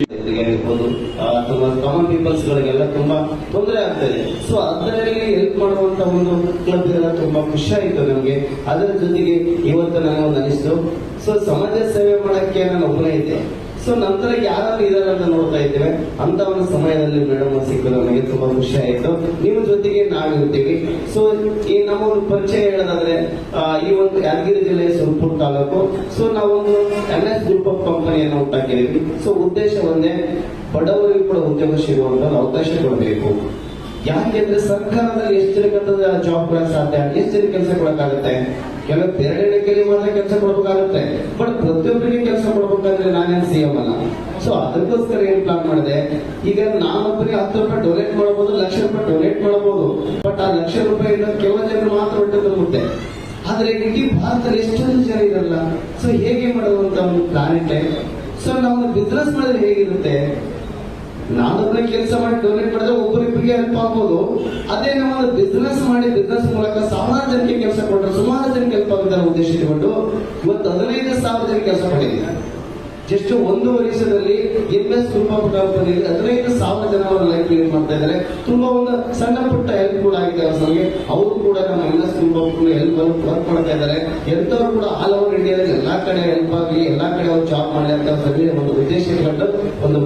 ಆಗಿರ್ಬೋದು ಅಥವಾ common people's ಗಳಿಗೆಲ್ಲ ತುಂಬಾ ತೊಂದರೆ ಆಗ್ತದೆ. ಸೊ ಅದರಲ್ಲಿ ಹೆಲ್ಪ್ ಮಾಡುವಂತ ಒಂದು ಕ್ಲಬ್ ಎಲ್ಲ ತುಂಬಾ ಖುಷಿ ಆಯ್ತು ನಮ್ಗೆ. ಅದರ ಜೊತೆಗೆ ಇವತ್ತು ನನಗೊಂದು ಅನಿಸ್ತು, ಸೊ ಸಮಾಜ ಸೇವೆ ಮಾಡಕ್ಕೆ ನಾನು ಒಬ್ಬನೇ ಇದ್ದೆ. ಸೊ ನಂತರ ಯಾರು ಇದಾರೆ ಅಂತ ನೋಡ್ತಾ ಇದ್ದೇವೆ. ಅಂತ ಒಂದು ಸಮಯದಲ್ಲಿ ಮೇಡಮ್ ಸಿಕ್ಕಿದ್ರು, ನನಗೆ ತುಂಬಾ ಖುಷಿ ಆಯ್ತು. ನಿಮ್ಮ ಜೊತೆಗೆ ನಾವಿರ್ತೀವಿ. ಸೊ ಈ ನಮ್ಮ ಒಂದು ಪರಿಚಯ ಹೇಳೋದಾದ್ರೆ, ಈ ಒಂದು ಯಾದಗಿರಿ ಜಿಲ್ಲೆ ಸುರಪುರ ತಾಲೂಕು. ಸೊ ನಾವೊಂದು NS ಗ್ರೂಪ್ ಆಫ್ ಕಂಪನಿಯನ್ನು ಹುಟ್ಟಾಕಿದೀವಿ. ಸೊ ಉದ್ದೇಶ ಒಂದೇ, ಬಡವರಿಗೂ ಕೂಡ ಉದ್ಯೋಗ ಸಿಗುವಂತ ಅವಕಾಶ ಕೊಡಬೇಕು. ಯಾಕೆಂದ್ರೆ ಸರ್ಕಾರದಲ್ಲಿ ಎಷ್ಟು ಜನಕ್ಕೆ ಜಾಬ್ ಕೊಡಕ್ ಸಾಧ್ಯ, ಎಷ್ಟು ಜನ ಕೆಲಸ ಕೊಡಕ್ಕಾಗುತ್ತೆ? ಕೆಲವು ಬೇರೆ ಮಾತ್ರ ಕೆಲಸ ಕೊಡ್ಬೇಕಾಗುತ್ತೆ, ಬಟ್ ಪ್ರತಿಯೊಬ್ಬರಿಗೆ ಕೆಲಸ ಕೊಡ್ಬೇಕಂದ್ರೆ ನಾನೇನು CM ಅಲ್ಲ. ಸೊ ಅದಕ್ಕೋಸ್ಕರ ಏನ್ ಪ್ಲಾನ್ ಮಾಡಿದೆ, ಈಗ ನಾನೊಬ್ಬರಿಗೆ 10 ರೂಪಾಯಿ ಡೊನೇಟ್ ಮಾಡಬಹುದು, ಲಕ್ಷ ರೂಪಾಯಿ ಡೊನೇಟ್ ಮಾಡಬಹುದು. ಬಟ್ ಆ ಲಕ್ಷ ರೂಪಾಯಿಯಿಂದ ಕೆಲವು ಜನರು ಮಾತ್ರ ಹೊಟ್ಟೆ ತುಂಬುತ್ತೆ. ಆದ್ರೆ ಇಡೀ ಭಾರತದಲ್ಲಿ ಎಷ್ಟೊಂದು ಜನ ಇರಲ್ಲ. ಸೊ ಹೇಗೆ ಮಾಡುವಂತ ಒಂದು ಪ್ಲಾನ್ ಇದೆ. ಸೊ ನಾವು ಬಿಸ್ನೆಸ್ ಮಾಡಿದ್ರೆ ಹೇಗಿರುತ್ತೆ, ನಾನೊಬ್ಬರೇ ಕೆಲಸ ಮಾಡಿ ಡೊನೇಟ್ ಮಾಡಿದ್ರೆ ಒಬ್ಬರಿಬ್ಬರಿಗೆ ಹೆಲ್ಪ್ ಆಗ್ಬೋದು. ಅದೇ ನಾವು ಬಿಸ್ನೆಸ್ ಮಾಡಿ ಬಿಸ್ನೆಸ್ ಮೂಲಕ ಸಾವಿರಾರು ಜನಕ್ಕೆ ಕೆಲಸ ಕೊಟ್ಟರೆ ಸುಮಾರು ಜನಕ್ಕೆ ಹೆಲ್ಪ್ ಆಗುತ್ತೆ ಉದ್ದೇಶ ಇಟ್ಕೊಂಡು ಇವತ್ತು 15,000 ಜನ ಕೆಲಸ ಮಾಡಿದ್ದಾರೆ. ಜಸ್ಟ್ 1 ವರ್ಷದಲ್ಲಿ NS ಗ್ರೂಪ್ ಆಫ್ ಕಂಪನಿಯಲ್ಲಿ 15,000 ಜನ ಅವರ ಲೈಫ್ ಲೀಡ್ ಮಾಡ್ತಾ ಇದ್ದಾರೆ. ತುಂಬಾ ಒಂದು ಸಣ್ಣ ಪುಟ್ಟ ಹೆಲ್ಪ್ ಕೂಡ ಆಗಿದೆ ಅವರಿಗೆ. ಅವರು ಕೂಡ ನಮ್ಮ NS group of help work ಮಾಡ್ತಾ ಇದ್ದಾರೆ. ಎಂತವ್ರು ಕೂಡ ಆಲ್ ಓವರ್ ಇಂಡಿಯಾದಲ್ಲಿ ಎಲ್ಲಾ ಕಡೆ ಹೆಲ್ಪ್ ಆಗಿ ಎಲ್ಲಾ ಕಡೆ ಅವ್ರು ಜಾಬ್ ಮಾಡಿ ಅಂತ ಒಂದು ಉದ್ದೇಶ ಇಟ್ಕೊಂಡು ಒಂದು